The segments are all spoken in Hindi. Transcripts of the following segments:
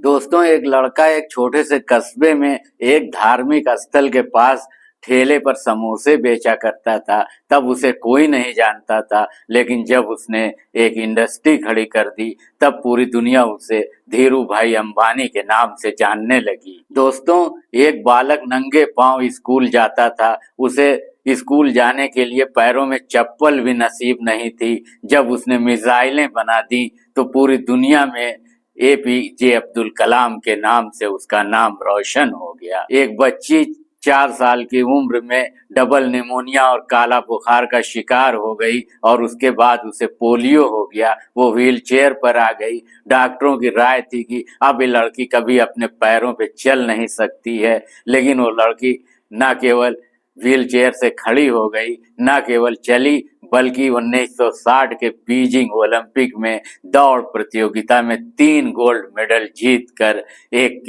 दोस्तों, एक लड़का एक छोटे से कस्बे में एक धार्मिक स्थल के पास ठेले पर समोसे बेचा करता था। तब उसे कोई नहीं जानता था, लेकिन जब उसने एक इंडस्ट्री खड़ी कर दी, तब पूरी दुनिया उसे धीरू भाई अंबानी के नाम से जानने लगी। दोस्तों, एक बालक नंगे पांव स्कूल जाता था। उसे स्कूल जाने के लिए पैरों में चप्पल भी नसीब नहीं थी। जब उसने मिसाइलें बना दी, तो पूरी दुनिया में एपीजे अब्दुल कलाम के नाम से उसका नाम रोशन हो गया। एक बच्ची 4 साल की उम्र में डबल निमोनिया और काला बुखार का शिकार हो गई और उसके बाद उसे पोलियो हो गया। वो व्हील चेयर पर आ गई। डॉक्टरों की राय थी कि अब ये लड़की कभी अपने पैरों पे चल नहीं सकती है, लेकिन वो लड़की न केवल व्हील चेयर से खड़ी हो गई, न केवल चली, बल्कि 1960 के बीजिंग ओलंपिक में दौड़ प्रतियोगिता में 3 गोल्ड मेडल जीतकर एक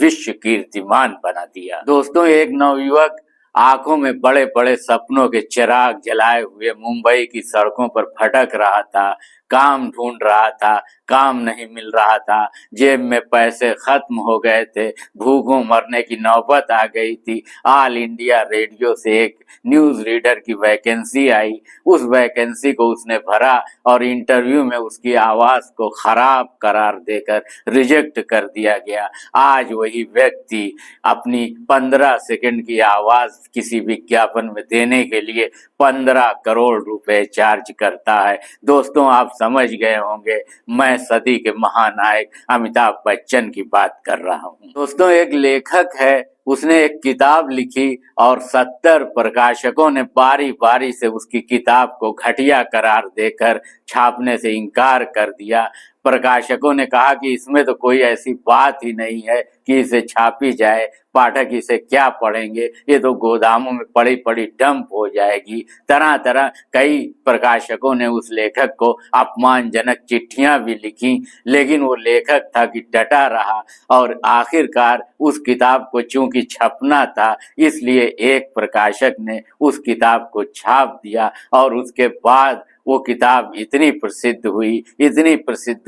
विश्व कीर्तिमान बना दिया। दोस्तों, एक नवयुवक आंखों में बड़े बड़े सपनों के चिराग जलाए हुए मुंबई की सड़कों पर भटक रहा था। काम ढूंढ रहा था, काम नहीं मिल रहा था, जेब में पैसे खत्म हो गए थे, भूखों मरने की नौबत आ गई थी। ऑल इंडिया रेडियो से एक न्यूज रीडर की वैकेंसी आई। उस वैकेंसी को उसने भरा और इंटरव्यू में उसकी आवाज को खराब करार देकर रिजेक्ट कर दिया गया। आज वही व्यक्ति अपनी 15 सेकंड की आवाज किसी विज्ञापन में देने के लिए 15 करोड़ रुपए चार्ज करता है। दोस्तों, आप समझ गए होंगे मैं सदी के महानायक अमिताभ बच्चन की बात कर रहा हूँ। दोस्तों, एक लेखक है, उसने एक किताब लिखी और 70 प्रकाशकों ने बारी बारी से उसकी किताब को घटिया करार देकर छापने से इनकार कर दिया। प्रकाशकों ने कहा कि इसमें तो कोई ऐसी बात ही नहीं है कि इसे छापी जाए, पाठक इसे क्या पढ़ेंगे, ये तो गोदामों में पड़ी पड़ी डंप हो जाएगी। तरह तरह कई प्रकाशकों ने उस लेखक को अपमानजनक चिट्ठियां भी लिखी, लेकिन वो लेखक था कि डटा रहा और आखिरकार उस किताब को चूंकि छपना था, इसलिए एक प्रकाशक ने उस किताब को छाप दिया और उसके बाद वो किताब इतनी प्रसिद्ध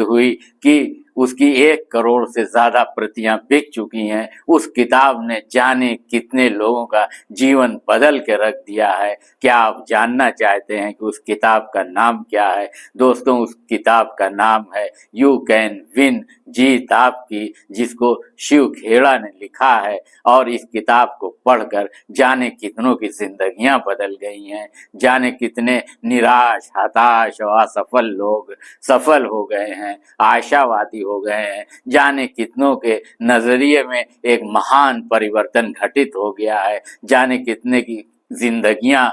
हुई कि उसकी 1 करोड़ से ज्यादा प्रतियां बिक चुकी हैं। उस किताब ने जाने कितने लोगों का जीवन बदल के रख दिया है। क्या आप जानना चाहते हैं कि उस किताब का नाम क्या है? दोस्तों, उस किताब का नाम है यू कैन विन, जीत आपकी, जिसको शिव खेड़ा ने लिखा है। और इस किताब को पढ़कर जाने कितनों की जिंदगियां बदल गई हैं, जाने कितने निराश, हताश और असफल लोग सफल हो गए हैं, आशावादी हो गए हैं, जाने कितनों के नजरिए में एक महान परिवर्तन घटित हो गया है, जाने कितने की जिंदगियां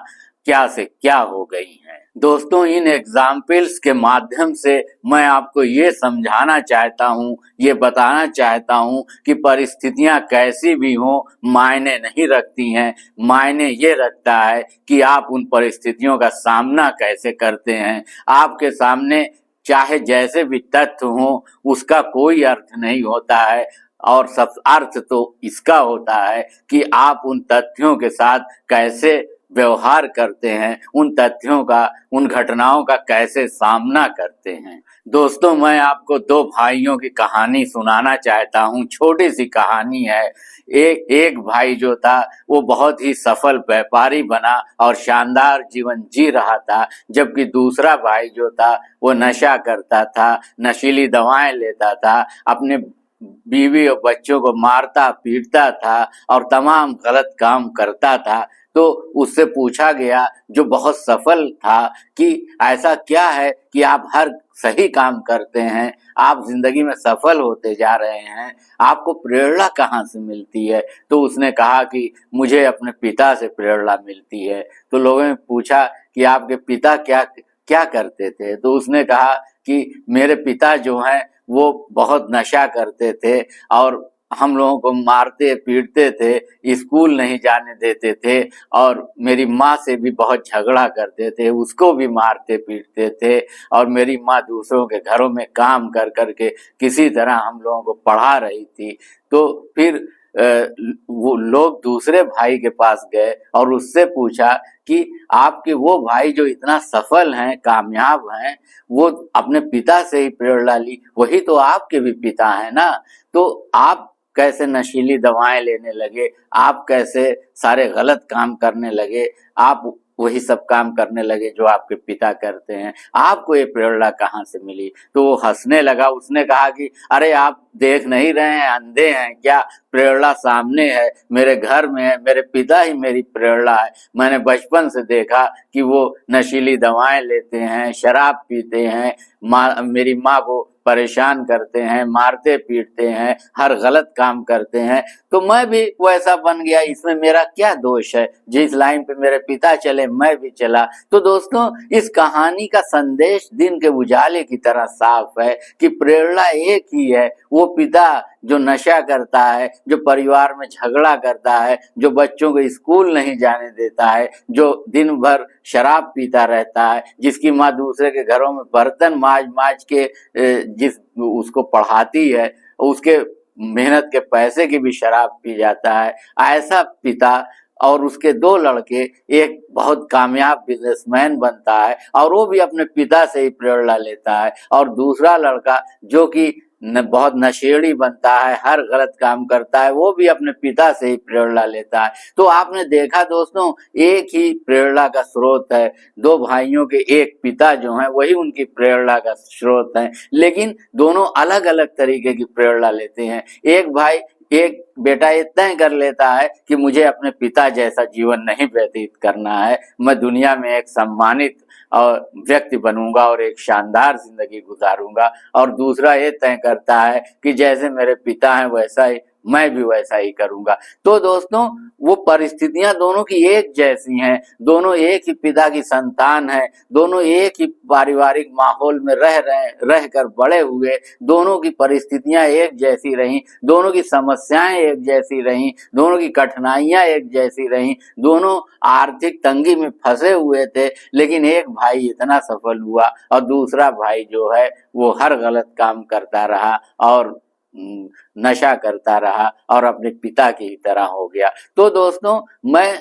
क्या से क्या हो गई हैं। दोस्तों, इन एग्जाम्पल्स के माध्यम से मैं आपको ये समझाना चाहता हूँ, ये बताना चाहता हूँ कि परिस्थितियां कैसी भी हों मायने नहीं रखती हैं। मायने ये रखता है कि आप उन परिस्थितियों का सामना कैसे करते हैं। आपके सामने चाहे जैसे भी तथ्य हों, उसका कोई अर्थ नहीं होता है, और सब अर्थ तो इसका होता है कि आप उन तथ्यों के साथ कैसे व्यवहार करते हैं, उन तथ्यों का, उन घटनाओं का कैसे सामना करते हैं। दोस्तों, मैं आपको 2 भाइयों की कहानी सुनाना चाहता हूँ। छोटी सी कहानी है। एक एक भाई जो था वो बहुत ही सफल व्यापारी बना और शानदार जीवन जी रहा था, जबकि दूसरा भाई जो था वो नशा करता था, नशीली दवाएं लेता था, अपने बीवी और बच्चों को मारता पीटता था और तमाम गलत काम करता था। तो उससे पूछा गया, जो बहुत सफल था, कि ऐसा क्या है कि आप हर सही काम करते हैं, आप जिंदगी में सफल होते जा रहे हैं, आपको प्रेरणा कहाँ से मिलती है? तो उसने कहा कि मुझे अपने पिता से प्रेरणा मिलती है। तो लोगों ने पूछा कि आपके पिता क्या क्या करते थे? तो उसने कहा कि मेरे पिता जो हैं वो बहुत नशा करते थे और हम लोगों को मारते पीटते थे, स्कूल नहीं जाने देते थे, और मेरी माँ से भी बहुत झगड़ा करते थे, उसको भी मारते पीटते थे, और मेरी माँ दूसरों के घरों में काम कर करके किसी तरह हम लोगों को पढ़ा रही थी। तो फिर वो लोग दूसरे भाई के पास गए और उससे पूछा कि आपके वो भाई जो इतना सफल हैं, कामयाब हैं, वो अपने पिता से ही प्रेरणा ली, वही तो आपके भी पिता हैं ना, तो आप कैसे नशीली दवाएं लेने लगे, आप कैसे सारे गलत काम करने लगे, आप वही सब काम करने लगे जो आपके पिता करते हैं, आपको ये प्रेरणा कहाँ से मिली? तो वो हंसने लगा, उसने कहा कि अरे आप देख नहीं रहे हैं, अंधे हैं क्या? प्रेरणा सामने है, मेरे घर में है, मेरे पिता ही मेरी प्रेरणा है। मैंने बचपन से देखा कि वो नशीली दवाएं लेते हैं, शराब पीते हैं, मेरी माँ को परेशान करते हैं, मारते पीटते हैं, हर गलत काम करते हैं, तो मैं भी वैसा बन गया, इसमें मेरा क्या दोष है? जिस लाइन पे मेरे पिता चले मैं भी चला। तो दोस्तों, इस कहानी का संदेश दिन के उजाले की तरह साफ है कि प्रेरणा एक ही है, वो पिता जो नशा करता है, जो परिवार में झगड़ा करता है, जो बच्चों को स्कूल नहीं जाने देता है, जो दिन भर शराब पीता रहता है, जिसकी माँ दूसरे के घरों में बर्तन माज माज के जिस उसको पढ़ाती है, उसके मेहनत के पैसे की भी शराब पी जाता है, ऐसा पिता और उसके दो लड़के, एक बहुत कामयाब बिजनेसमैन बनता है और वो भी अपने पिता से ही प्रेरणा लेता है, और दूसरा लड़का जो कि बहुत नशेड़ी बनता है, हर गलत काम करता है, वो भी अपने पिता से ही प्रेरणा लेता है। तो आपने देखा दोस्तों, एक ही प्रेरणा का स्रोत है, दो भाइयों के एक पिता जो हैं वही उनकी प्रेरणा का स्रोत है, लेकिन दोनों अलग अलग तरीके की प्रेरणा लेते हैं। एक बेटा ये तय कर लेता है कि मुझे अपने पिता जैसा जीवन नहीं व्यतीत करना है, मैं दुनिया में एक सम्मानित और व्यक्ति बनूंगा और एक शानदार जिंदगी गुजारूंगा, और दूसरा ये तय करता है कि जैसे मेरे पिता हैं वैसा ही मैं भी वैसा ही करूंगा। तो दोस्तों, वो परिस्थितियां दोनों की एक जैसी हैं, दोनों एक ही पिता की संतान है, दोनों एक ही पारिवारिक माहौल में रह कर बड़े हुए, दोनों की परिस्थितियां एक जैसी रहीं, दोनों की समस्याएं एक जैसी रहीं, दोनों की कठिनाइयां एक जैसी रहीं, दोनों आर्थिक तंगी में फंसे हुए थे, लेकिन एक भाई इतना सफल हुआ और दूसरा भाई जो है वो हर गलत काम करता रहा और नशा करता रहा और अपने पिता की ही तरह हो गया। तो दोस्तों, मैं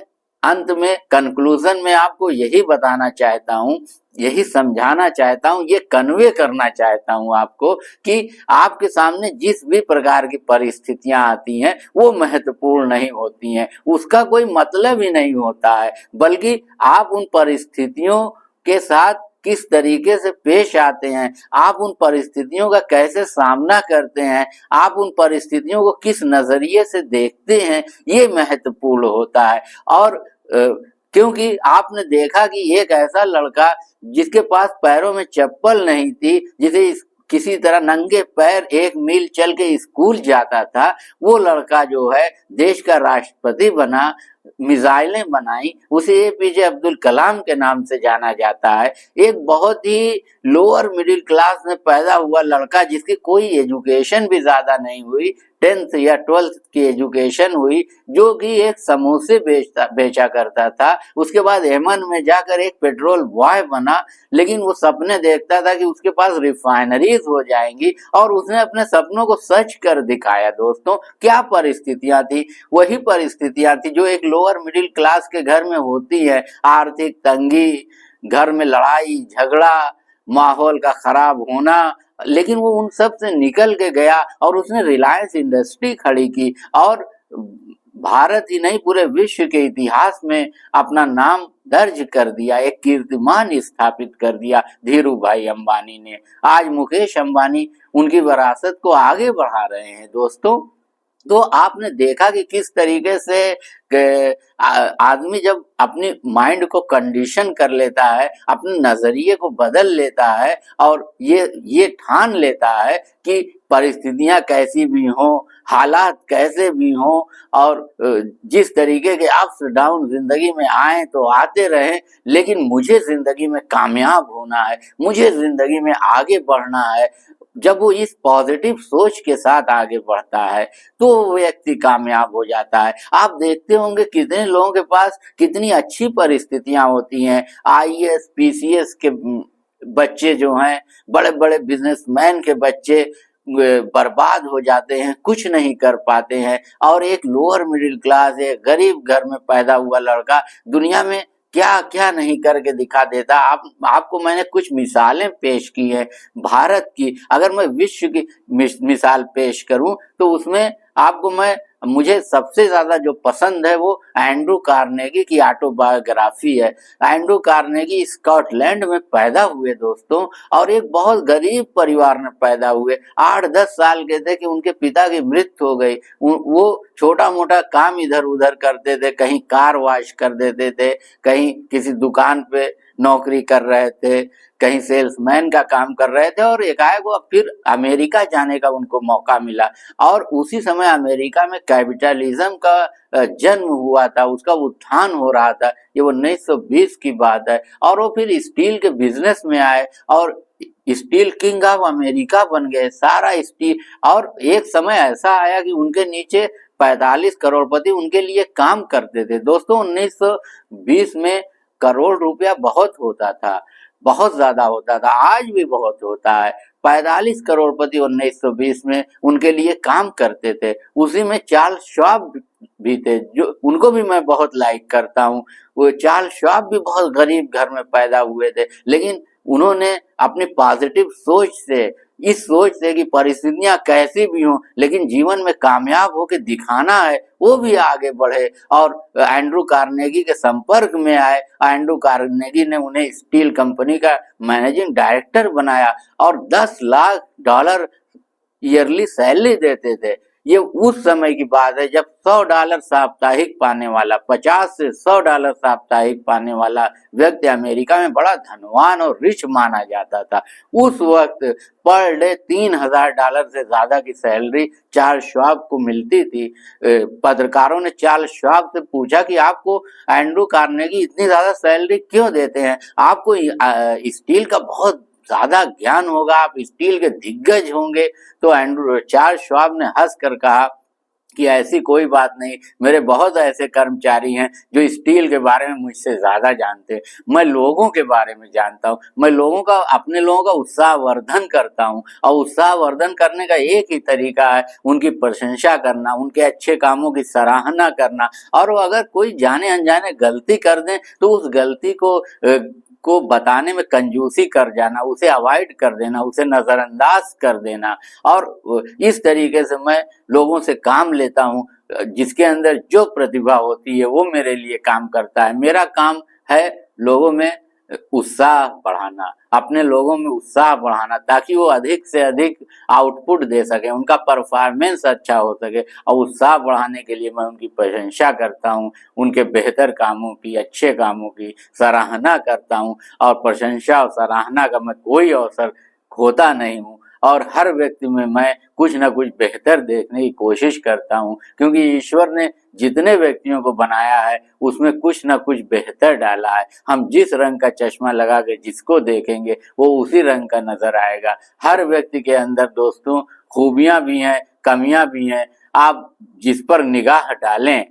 अंत में कंक्लूजन में आपको यही बताना चाहता हूँ, यही समझाना चाहता हूँ, ये कन्वे करना चाहता हूँ आपको कि आपके सामने जिस भी प्रकार की परिस्थितियां आती हैं वो महत्वपूर्ण नहीं होती हैं, उसका कोई मतलब ही नहीं होता है, बल्कि आप उन परिस्थितियों के साथ किस तरीके से पेश आते हैं, आप उन परिस्थितियों का कैसे सामना करते हैं, आप उन परिस्थितियों को किस नजरिए से देखते हैं, ये महत्वपूर्ण होता है। और क्योंकि आपने देखा कि एक ऐसा लड़का जिसके पास पैरों में चप्पल नहीं थी, जिसे किसी तरह नंगे पैर 1 मील चल के स्कूल जाता था, वो लड़का जो है देश का राष्ट्रपति बना, मिसाइलें बनाई, उसे एपीजे अब्दुल कलाम के नाम से जाना जाता है। एक बहुत ही लोअर मिडिल क्लास में पैदा हुआ लड़का जिसकी कोई एजुकेशन भी ज्यादा नहीं हुई, 10th या 12th की एजुकेशन हुई, जो कि एक समोसे बेचा करता था, उसके बाद यमन में जाकर एक पेट्रोल बॉय बना, लेकिन वो सपने देखता था कि उसके पास रिफाइनरीज हो जाएंगी और उसने अपने सपनों को सच कर दिखाया। दोस्तों, क्या परिस्थितियां थी? वही परिस्थितियां थी जो एक लोअर मिडिल क्लास के घर में होती है, आर्थिक तंगी, घर में लड़ाई झगड़ा, माहौल का खराब होना, लेकिन वो उन सब से निकल के गया और उसने रिलायंस इंडस्ट्री खड़ी की और भारत ही नहीं पूरे विश्व के इतिहास में अपना नाम दर्ज कर दिया, एक कीर्तिमान स्थापित कर दिया धीरू भाई अंबानी ने। आज मुकेश अंबानी उनकी विरासत को आगे बढ़ा रहे हैं। दोस्तों, तो आपने देखा कि किस तरीके से आदमी जब अपनी माइंड को कंडीशन कर लेता है, अपने नजरिए को बदल लेता है और ये ठान लेता है कि परिस्थितियां कैसी भी हों, हालात कैसे भी हों और जिस तरीके के अप्स डाउन जिंदगी में आए तो आते रहें, लेकिन मुझे जिंदगी में कामयाब होना है, मुझे जिंदगी में आगे बढ़ना है, जब वो इस पॉजिटिव सोच के साथ आगे बढ़ता है तो वो व्यक्ति कामयाब हो जाता है। आप देखते होंगे कितने लोगों के पास कितनी अच्छी परिस्थितियां होती हैं, आईएएस पीसीएस के बच्चे जो हैं, बड़े बड़े बिजनेसमैन के बच्चे बर्बाद हो जाते हैं, कुछ नहीं कर पाते हैं। और एक लोअर मिडिल क्लास, एक गरीब घर में पैदा हुआ लड़का दुनिया में क्या क्या नहीं करके दिखा देता। आपको मैंने कुछ मिसालें पेश की है भारत की। अगर मैं विश्व की मिसाल पेश करूं तो उसमें आपको मुझे सबसे ज्यादा जो पसंद है वो एंड्रू कार्नेगी की ऑटोबायोग्राफी है। एंड्रू कार्नेगी स्कॉटलैंड में पैदा हुए दोस्तों, और एक बहुत गरीब परिवार में पैदा हुए। 8-10 साल के थे कि उनके पिता की मृत्यु हो गई। वो छोटा मोटा काम इधर उधर करते थे, कहीं कार वॉश कर देते थे, कहीं किसी दुकान पे नौकरी कर रहे थे, कहीं सेल्समैन का काम कर रहे थे, और एकाएक वो फिर अमेरिका जाने का उनको मौका मिला। और उसी समय अमेरिका में कैपिटलिज्म का जन्म हुआ था, उसका उत्थान हो रहा था। ये 1920 की बात है। और वो फिर स्टील के बिजनेस में आए और स्टील किंग ऑफ अमेरिका बन गए। सारा स्टील, और एक समय ऐसा आया कि उनके नीचे 45 करोड़पति उनके लिए काम करते थे। दोस्तों 1920 में करोड़ रुपया बहुत होता था, बहुत ज्यादा होता था, आज भी बहुत होता है। 45 करोड़पति 1920 में उनके लिए काम करते थे। उसी में चार्ल्स श्वाब भी थे, जो उनको भी मैं बहुत लाइक करता हूँ। वो चार्ल्स श्वाब भी बहुत गरीब घर में पैदा हुए थे, लेकिन उन्होंने अपनी पॉजिटिव सोच से, इस सोच से कि परिस्थितियां कैसी भी हों लेकिन जीवन में कामयाब होकर दिखाना है, वो भी आगे बढ़े और एंड्रू कार्नेगी के संपर्क में आए। एंड्रू कार्नेगी ने उन्हें स्टील कंपनी का मैनेजिंग डायरेक्टर बनाया और $10 लाख ईयरली सैलरी देते थे। ये उस समय की बात है जब $100 साप्ताहिक पाने वाला, 50 से $100 साप्ताहिक पाने वाला व्यक्ति अमेरिका में बड़ा धनवान और रिच माना जाता था। उस वक्त पर डे $3000 से ज्यादा की सैलरी चार्ल्स श्वाब को मिलती थी। पत्रकारों ने चार्ल्स श्वाब से पूछा कि आपको एंड्रू कार्नेगी इतनी ज्यादा सैलरी क्यों देते हैं? आपको स्टील का बहुत ज्यादा ज्ञान होगा, आप स्टील के दिग्गज होंगे। तो चार्ल्स श्वाब ने हंस कर कहा कि ऐसी कोई बात नहीं, मेरे बहुत ऐसे कर्मचारी हैं जो स्टील के बारे में मुझसे ज्यादा जानते हैं। मैं लोगों के बारे में जानता हूँ, मैं अपने लोगों का उत्साहवर्धन करता हूँ, और उत्साहवर्धन करने का एक ही तरीका है उनकी प्रशंसा करना, उनके अच्छे कामों की सराहना करना। और अगर कोई जाने अनजाने गलती कर दें तो उस गलती को बताने में कंजूसी कर जाना, उसे अवॉइड कर देना, उसे नजरअंदाज कर देना। और इस तरीके से मैं लोगों से काम लेता हूँ। जिसके अंदर जो प्रतिभा होती है वो मेरे लिए काम करता है। मेरा काम है लोगों में उत्साह बढ़ाना, अपने लोगों में उत्साह बढ़ाना, ताकि वो अधिक से अधिक आउटपुट दे सके, उनका परफॉर्मेंस अच्छा हो सके। और उत्साह बढ़ाने के लिए मैं उनकी प्रशंसा करता हूँ, उनके बेहतर कामों की, अच्छे कामों की सराहना करता हूँ। और प्रशंसा और सराहना का मैं कोई अवसर खोता नहीं हूँ, और हर व्यक्ति में मैं कुछ न कुछ बेहतर देखने की कोशिश करता हूँ, क्योंकि ईश्वर ने जितने व्यक्तियों को बनाया है उसमें कुछ न कुछ बेहतर डाला है। हम जिस रंग का चश्मा लगा के जिसको देखेंगे वो उसी रंग का नजर आएगा। हर व्यक्ति के अंदर दोस्तों खूबियां भी हैं, कमियां भी हैं। आप जिस पर निगाह डालें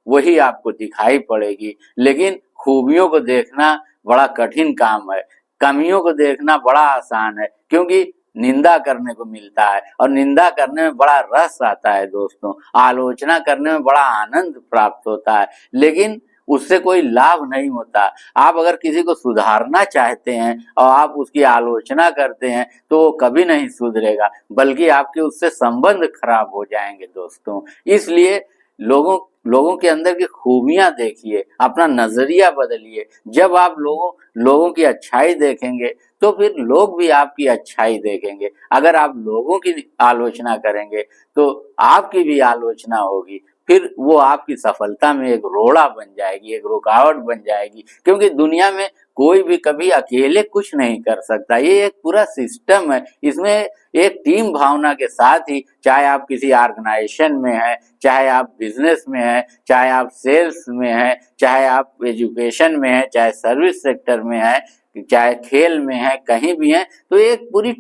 वही आपको दिखाई पड़ेगी। लेकिन खूबियों को देखना बड़ा कठिन काम है, कमियों को देखना बड़ा आसान है, क्योंकि निंदा करने को मिलता है और निंदा करने में बड़ा रस आता है दोस्तों। आलोचना करने में बड़ा आनंद प्राप्त होता है, लेकिन उससे कोई लाभ नहीं होता। आप अगर किसी को सुधारना चाहते हैं और आप उसकी आलोचना करते हैं तो वो कभी नहीं सुधरेगा, बल्कि आपके उससे संबंध खराब हो जाएंगे दोस्तों। इसलिए लोगों के अंदर की खूबियां देखिए, अपना नजरिया बदलिए। जब आप लोगों की अच्छाई देखेंगे तो फिर लोग भी आपकी अच्छाई देखेंगे। अगर आप लोगों की आलोचना करेंगे तो आपकी भी आलोचना होगी, फिर वो आपकी सफलता में एक रोड़ा बन जाएगी, एक रुकावट बन जाएगी। क्योंकि दुनिया में कोई भी कभी अकेले कुछ नहीं कर सकता, ये एक पूरा सिस्टम है। इसमें एक टीम भावना के साथ ही, चाहे आप किसी ऑर्गेनाइजेशन में हैं, चाहे आप बिजनेस में हैं, चाहे आप सेल्स में हैं, चाहे आप एजुकेशन में हैं, चाहे सर्विस सेक्टर में हैं, चाहे खेल में है, कहीं भी है, तो एक पूरी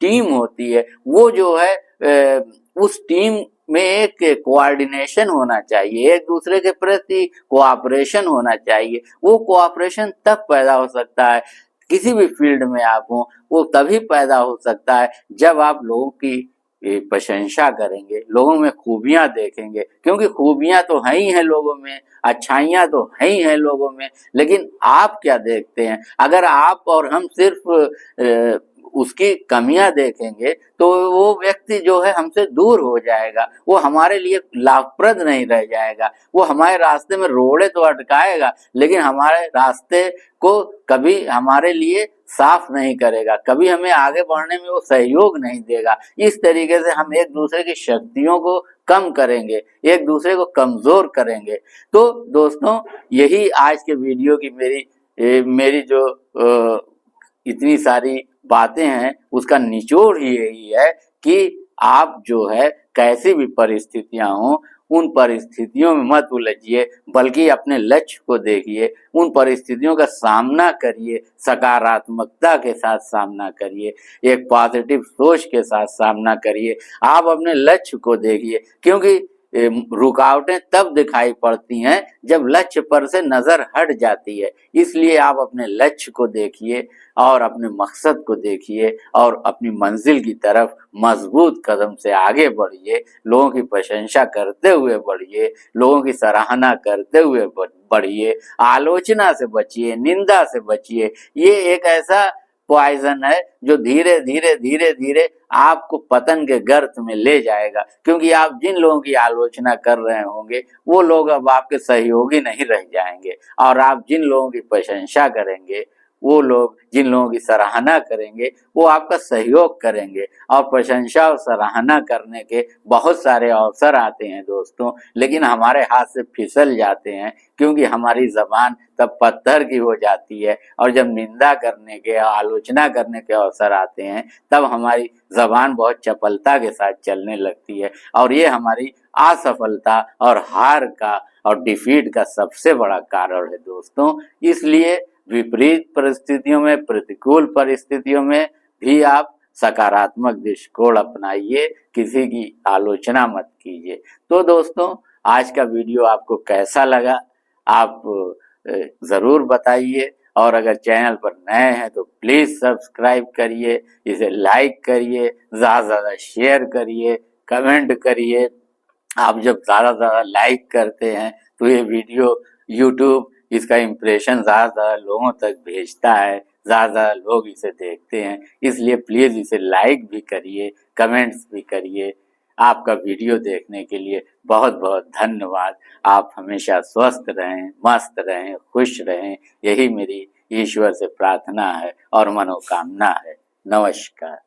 टीम होती है। वो जो है उस टीम में एक कोऑर्डिनेशन होना चाहिए, एक दूसरे के प्रति कोऑपरेशन होना चाहिए। वो कोऑपरेशन तब पैदा हो सकता है, किसी भी फील्ड में आप हो, वो तभी पैदा हो सकता है जब आप लोगों की प्रशंसा करेंगे, लोगों में खूबियां देखेंगे, क्योंकि खूबियां तो हैं ही हैं लोगों में, अच्छाइयां तो हैं ही हैं लोगों में, लेकिन आप क्या देखते हैं? अगर आप और हम सिर्फ उसकी कमियां देखेंगे तो वो व्यक्ति जो है हमसे दूर हो जाएगा, वो हमारे लिए लाभप्रद नहीं रह जाएगा, वो हमारे रास्ते में रोड़े तो अटकाएगा लेकिन हमारे रास्ते को कभी हमारे लिए साफ नहीं करेगा, कभी हमें आगे बढ़ने में वो सहयोग नहीं देगा। इस तरीके से हम एक दूसरे की शक्तियों को कम करेंगे, एक दूसरे को कमजोर करेंगे। तो दोस्तों, यही आज के वीडियो की मेरी जो इतनी सारी बातें हैं उसका निचोड़ ही यही है कि आप जो है कैसी भी परिस्थितियां हो उन परिस्थितियों में मत उलझिए, बल्कि अपने लक्ष्य को देखिए, उन परिस्थितियों का सामना करिए, सकारात्मकता के साथ सामना करिए, एक पॉजिटिव सोच के साथ सामना करिए। आप अपने लक्ष्य को देखिए, क्योंकि रुकावटें तब दिखाई पड़ती हैं जब लक्ष्य पर से नजर हट जाती है। इसलिए आप अपने लक्ष्य को देखिए और अपने मकसद को देखिए और अपनी मंजिल की तरफ मजबूत कदम से आगे बढ़िए, लोगों की प्रशंसा करते हुए बढ़िए, लोगों की सराहना करते हुए बढ़िए, आलोचना से बचिए, निंदा से बचिए। ये एक ऐसा पॉइजन है जो धीरे धीरे धीरे धीरे आपको पतन के गर्त में ले जाएगा, क्योंकि आप जिन लोगों की आलोचना कर रहे होंगे वो लोग अब आपके सहयोगी नहीं रह जाएंगे, और आप जिन लोगों की प्रशंसा करेंगे, वो लोग जिन लोगों की सराहना करेंगे वो आपका सहयोग करेंगे। और प्रशंसा और सराहना करने के बहुत सारे अवसर आते हैं दोस्तों, लेकिन हमारे हाथ से फिसल जाते हैं, क्योंकि हमारी जबान तब पत्थर की हो जाती है, और जब निंदा करने के, आलोचना करने के अवसर आते हैं तब हमारी जबान बहुत चपलता के साथ चलने लगती है, और ये हमारी असफलता और हार का और डिफीट का सबसे बड़ा कारण है दोस्तों। इसलिए विपरीत परिस्थितियों में, प्रतिकूल परिस्थितियों में भी आप सकारात्मक दृष्टिकोण अपनाइए, किसी की आलोचना मत कीजिए। तो दोस्तों, आज का वीडियो आपको कैसा लगा आप जरूर बताइए, और अगर चैनल पर नए हैं तो प्लीज सब्सक्राइब करिए, इसे लाइक करिए, ज्यादा से ज्यादा शेयर करिए, कमेंट करिए। आप जब ज्यादा से ज्यादा लाइक करते हैं तो ये वीडियो यूट्यूब इसका इम्प्रेशन ज्यादा से ज्यादा लोगों तक भेजता है, ज्यादा से ज्यादा लोग इसे देखते हैं। इसलिए प्लीज इसे लाइक भी करिए, कमेंट्स भी करिए। आपका वीडियो देखने के लिए बहुत बहुत धन्यवाद। आप हमेशा स्वस्थ रहें, मस्त रहें, खुश रहें, यही मेरी ईश्वर से प्रार्थना है और मनोकामना है। नमस्कार।